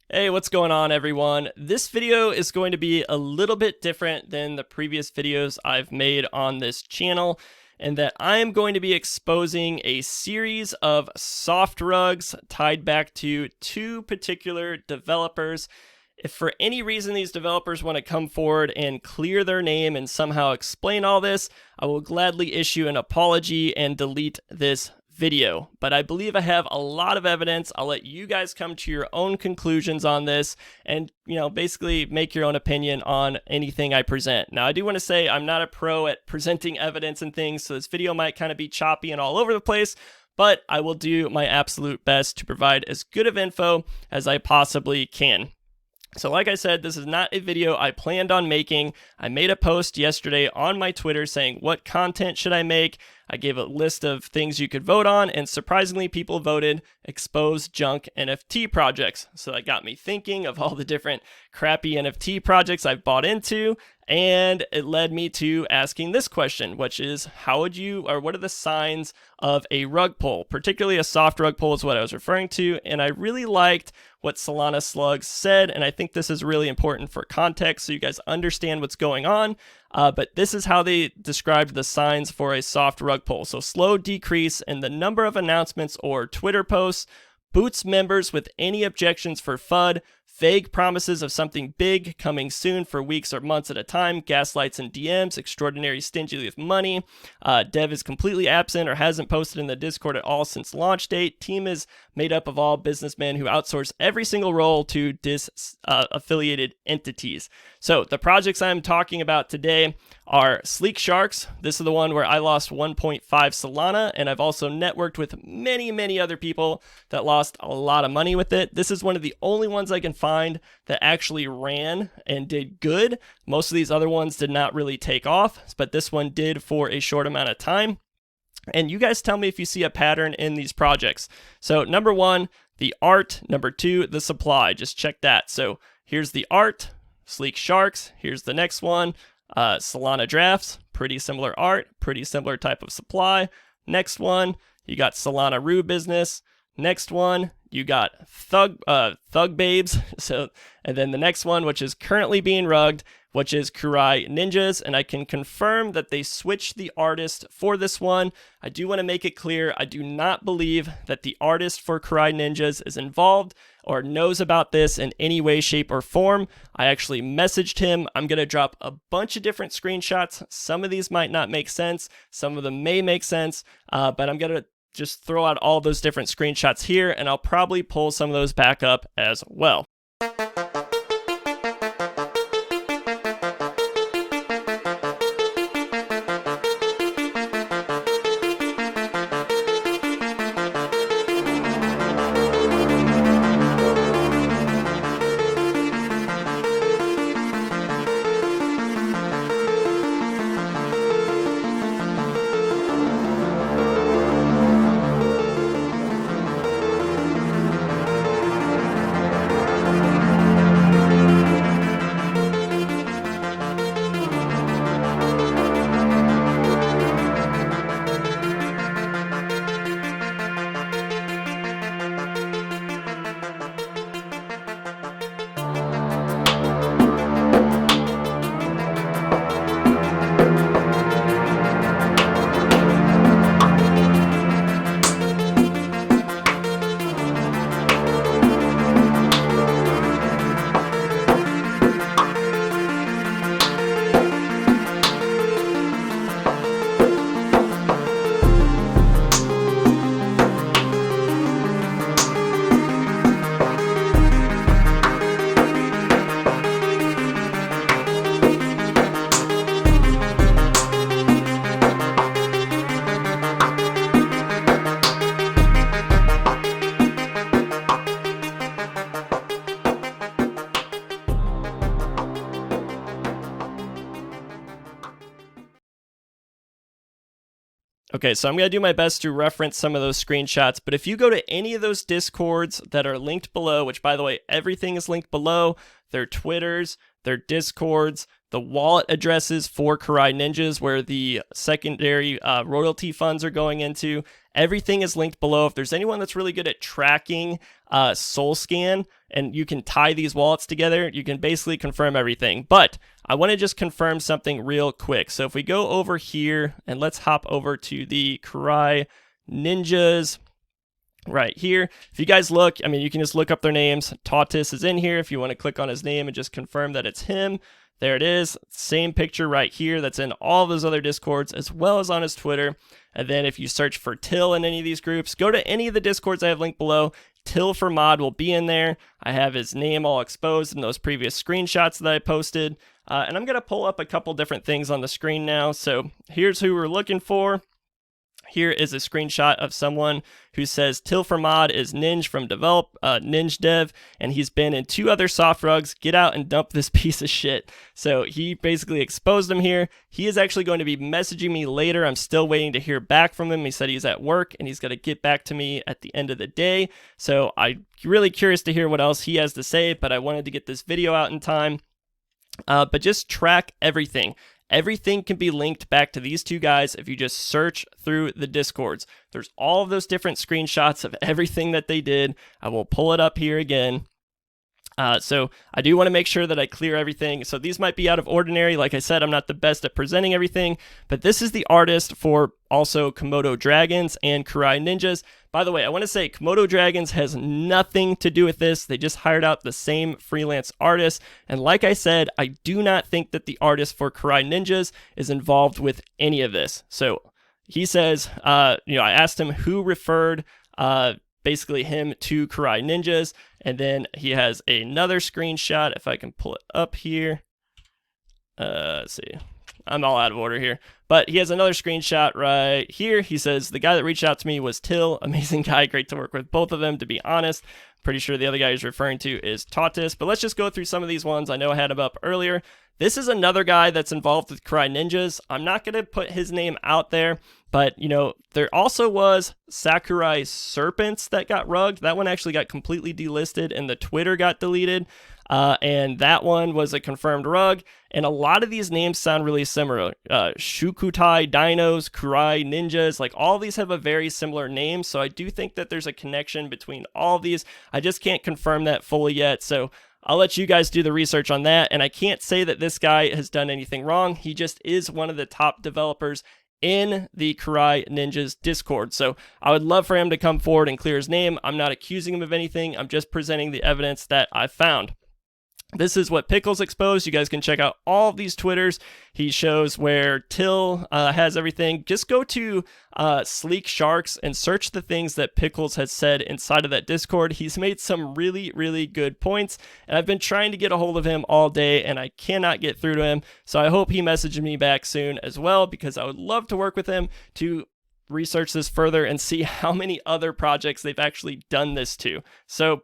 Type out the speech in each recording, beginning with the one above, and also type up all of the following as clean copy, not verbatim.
Hey, what's going on, everyone? This video is going to be a little bit different than the previous videos I've made on this channel, in that I am going to be exposing a series of soft rugs tied back to two particular developers. If for any reason these developers want to come forward and clear their name and somehow explain all this, I will gladly issue an apology and delete this video. But I believe I have a lot of evidence. I'll let you guys come to your own conclusions on this and, basically make your own opinion on anything I present. Now, I do want to say I'm not a pro at presenting evidence and things, so this video might kind of be choppy and all over the place, but I will do my absolute best to provide as good of info as I possibly can. So like I said, this is not a video I planned on making. I made a post yesterday on my Twitter saying, what content should I make? I gave a list of things you could vote on, and surprisingly, people voted expose junk NFT projects. So that got me thinking of all the different crappy NFT projects I've bought into, and it led me to asking this question, which is, what are the signs of a rug pull? Particularly a soft rug pull is what I was referring to, and I really liked what Solana Slugs said, and I think this is really important for context so you guys understand what's going on. But this is how they described the signs for a soft rug pull. So slow decrease in the number of announcements or Twitter posts, boots members with any objections for FUD, vague promises of something big coming soon for weeks or months at a time, gaslights and DMs, extraordinary stingy with money, dev is completely absent or hasn't posted in the Discord at all since launch date, team is made up of all businessmen who outsource every single role to affiliated entities. So the projects I'm talking about today are Sleek Sharks. This is the one where I lost 1.5 Solana, and I've also networked with many other people that lost a lot of money with it. This is one of the only ones I can find that actually ran and did good. Most of these other ones did not really take off, but this one did for a short amount of time. And you guys tell me if you see a pattern in these projects. So number one, the art. Number two, the supply. Just check that. So here's the art, Sleek Sharks. Here's the next one, Solana Drafts. Pretty similar art, pretty similar type of supply. Next one, you got Solana Rue Business. Next one, you got Thug Babes. And then the next one, which is currently being rugged, which is Kurai Ninjas, and I can confirm that they switched the artist for this one. I do want to make it clear, I do not believe that the artist for Kurai Ninjas is involved or knows about this in any way, shape, or form. I actually messaged him. I'm going to drop a bunch of different screenshots. Some of these might not make sense. Some of them may make sense, but I'm going to just throw out all those different screenshots here, and I'll probably pull some of those back up as well. Okay, so I'm going to do my best to reference some of those screenshots, but if you go to any of those Discords that are linked below, which by the way, everything is linked below, their Twitters, their Discords, the wallet addresses for Karai Ninjas, where the secondary royalty funds are going into. Everything is linked below. If there's anyone that's really good at tracking SolScan and you can tie these wallets together, you can basically confirm everything. But I want to just confirm something real quick. So if we go over here and let's hop over to the Karai Ninjas right here. If you guys look, I mean, you can just look up their names. Tautis is in here if you want to click on his name and just confirm that it's him. There it is. Same picture right here that's in all those other Discords as well as on his Twitter. And then if you search for Till in any of these groups, go to any of the Discords I have linked below. Till for Mod will be in there. I have his name all exposed in those previous screenshots that I posted. And I'm going to pull up a couple different things on the screen now. So here's who we're looking for. Here is a screenshot of someone who says Till for Mod is Ninj from Ninj Dev, and he's been in 2 other soft rugs. Get out and dump this piece of shit. So he basically exposed him here. He is actually going to be messaging me later. I'm still waiting to hear back from him. He said he's at work and he's going to get back to me at the end of the day. So I'm really curious to hear what else he has to say, but I wanted to get this video out in time. But just track everything. Everything can be linked back to these 2 guys if you just search through the Discords. There's all of those different screenshots of everything that they did. I will pull it up here again. So I do want to make sure that I clear everything. So these might be out of ordinary. Like I said, I'm not the best at presenting everything, but this is the artist for also Komodo Dragons and Karai Ninjas. By the way, I want to say Komodo Dragons has nothing to do with this. They just hired out the same freelance artist. And like I said, I do not think that the artist for Karai Ninjas is involved with any of this. So he says, I asked him who referred basically him to Karai Ninjas, and then he has another screenshot if I can pull it up here. Let's see, I'm all out of order here, but he has another screenshot right here. He says the guy that reached out to me was Till, amazing guy, great to work with both of them. To be honest, pretty sure the other guy he's referring to is Tautis, but let's just go through some of these ones. I know I had him up earlier. This is another guy that's involved with Karai Ninjas. I'm not going to put his name out there, but, there also was Sakurai Serpents that got rugged. That one actually got completely delisted and the Twitter got deleted. And that one was a confirmed rug. And a lot of these names sound really similar. Shukutai Dinos, Karai Ninjas, like all these have a very similar name. So I do think that there's a connection between all of these. I just can't confirm that fully yet. So I'll let you guys do the research on that. And I can't say that this guy has done anything wrong. He just is one of the top developers in the Karai Ninjas Discord. So I would love for him to come forward and clear his name. I'm not accusing him of anything. I'm just presenting the evidence that I found. This is what Pickles exposed. You guys can check out all of these Twitters. He shows where Till has everything. Just go to Sleek Sharks and search the things that Pickles has said inside of that Discord. He's made some really, really good points, and I've been trying to get a hold of him all day, and I cannot get through to him. So I hope he messages me back soon as well, because I would love to work with him to research this further and see how many other projects they've actually done this to. So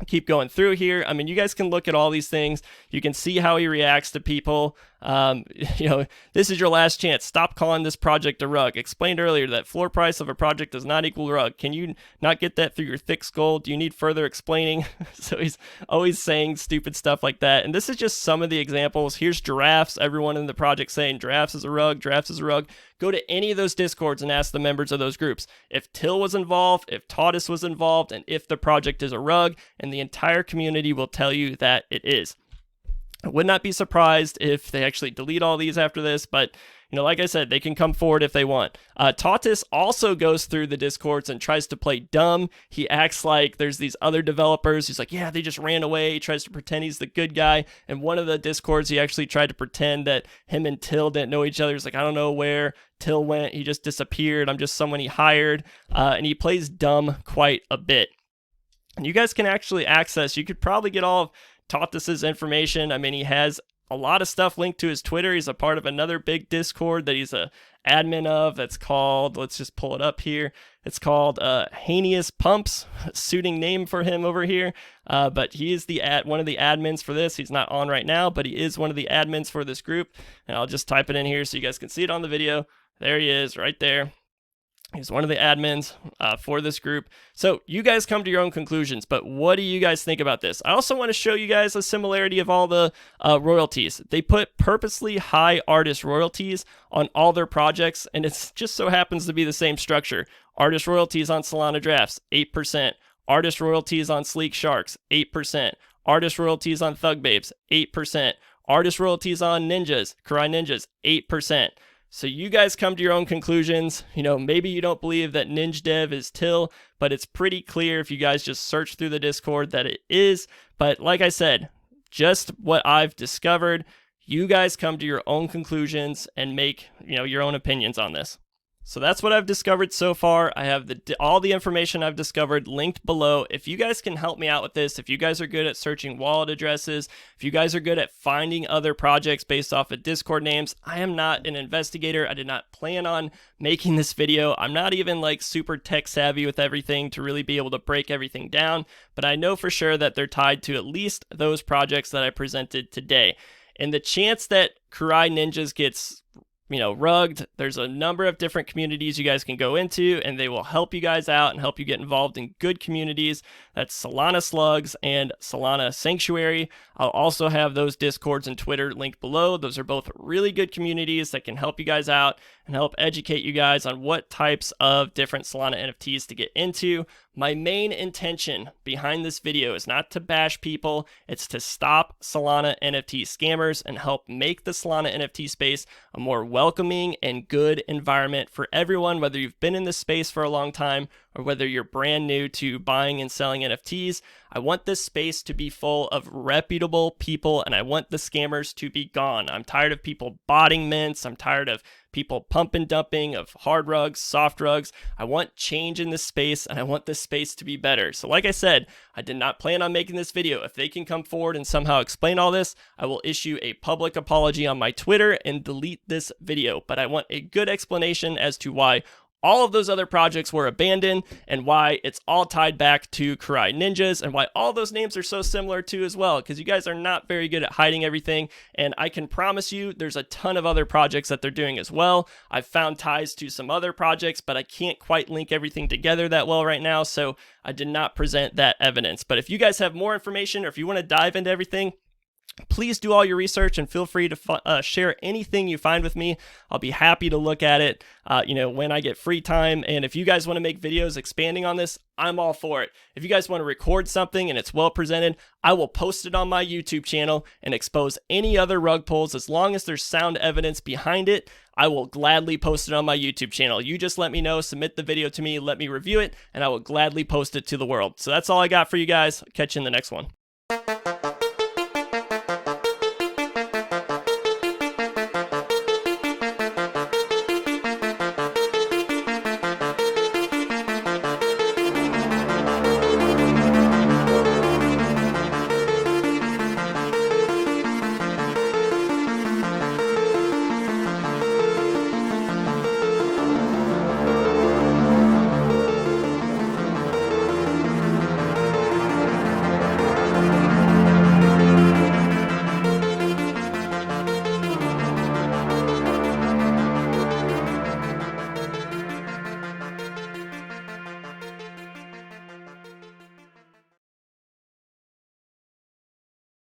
keep going through here. I mean, you guys can look at all these things. You can see how he reacts to people. This is your last chance. Stop calling this project a rug. Explained earlier that floor price of a project does not equal rug. Can you not get that through your thick skull? Do you need further explaining? So he's always saying stupid stuff like that. And this is just some of the examples. Here's Giraffes. Everyone in the project saying Giraffes is a rug. Giraffes is a rug. Go to any of those Discords and ask the members of those groups if Till was involved, if Tautis was involved, and if the project is a rug, and the entire community will tell you that it is. I would not be surprised if they actually delete all these after this, but like I said, they can come forward if they want. Tautis also goes through the Discords and tries to play dumb. He acts like there's these other developers. He's like, yeah, they just ran away. He tries to pretend he's the good guy. And one of the Discords, he actually tried to pretend that him and Till didn't know each other. He's like, I don't know where Till went. He just disappeared. I'm just someone he hired. And he plays dumb quite a bit. And you guys can actually access, you could probably get all of Tautis's information. I mean, he has a lot of stuff linked to his Twitter. He's a part of another big Discord that he's a admin of that's called, let's just pull it up here. It's called Heinous Pumps, suiting name for him over here. But he is one of the admins for this. He's not on right now, but he is one of the admins for this group. And I'll just type it in here so you guys can see it on the video. There he is right there. He's one of the admins for this group. So you guys come to your own conclusions, but what do you guys think about this? I also want to show you guys a similarity of all the royalties. They put purposely high artist royalties on all their projects, and it just so happens to be the same structure. Artist royalties on Solana Drafts, 8%. Artist royalties on Sleek Sharks, 8%. Artist royalties on Thug Babes, 8%. Artist royalties on Ninjas, Karai Ninjas, 8%. So you guys come to your own conclusions. You know, maybe you don't believe that Ninja Dev is Till, but it's pretty clear if you guys just search through the Discord that it is. But like I said, just what I've discovered, you guys come to your own conclusions and make, you know, your own opinions on this. So that's what I've discovered so far. I have all the information I've discovered linked below. If you guys can help me out with this, if you guys are good at searching wallet addresses, if you guys are good at finding other projects based off of Discord names, I am not an investigator. I did not plan on making this video. I'm not even like super tech savvy with everything to really be able to break everything down, but I know for sure that they're tied to at least those projects that I presented today. And the chance that Karai Ninjas gets rugged, there's a number of different communities you guys can go into, and they will help you guys out and help you get involved in good communities. That's Solana Slugs and Solana Sanctuary. I'll also have those Discords and Twitter linked below. Those are both really good communities that can help you guys out and help educate you guys on what types of different Solana NFTs to get into. My main intention behind this video is not to bash people, it's to stop Solana NFT scammers and help make the Solana NFT space a more welcoming and good environment for everyone, whether you've been in this space for a long time or whether you're brand new to buying and selling NFTs. I want this space to be full of reputable people, and I want the scammers to be gone. I'm tired of people botting mints. I'm tired of people pump and dumping of hard rugs, soft rugs. I want change in this space, and I want this space to be better. So like I said, I did not plan on making this video. If they can come forward and somehow explain all this, I will issue a public apology on my Twitter and delete this video. But I want a good explanation as to why all of those other projects were abandoned and why it's all tied back to Karai Ninjas and why all those names are so similar too as well, because you guys are not very good at hiding everything. And I can promise you there's a ton of other projects that they're doing as well. I've found ties to some other projects, but I can't quite link everything together that well right now, so I did not present that evidence. But if you guys have more information or if you want to dive into everything, please do all your research and feel free to share anything you find with me. I'll be happy to look at it, when I get free time. And if you guys want to make videos expanding on this, I'm all for it. If you guys want to record something and it's well presented, I will post it on my YouTube channel and expose any other rug pulls. As long as there's sound evidence behind it, I will gladly post it on my YouTube channel. You just let me know, submit the video to me, let me review it, and I will gladly post it to the world. So that's all I got for you guys. Catch you in the next one.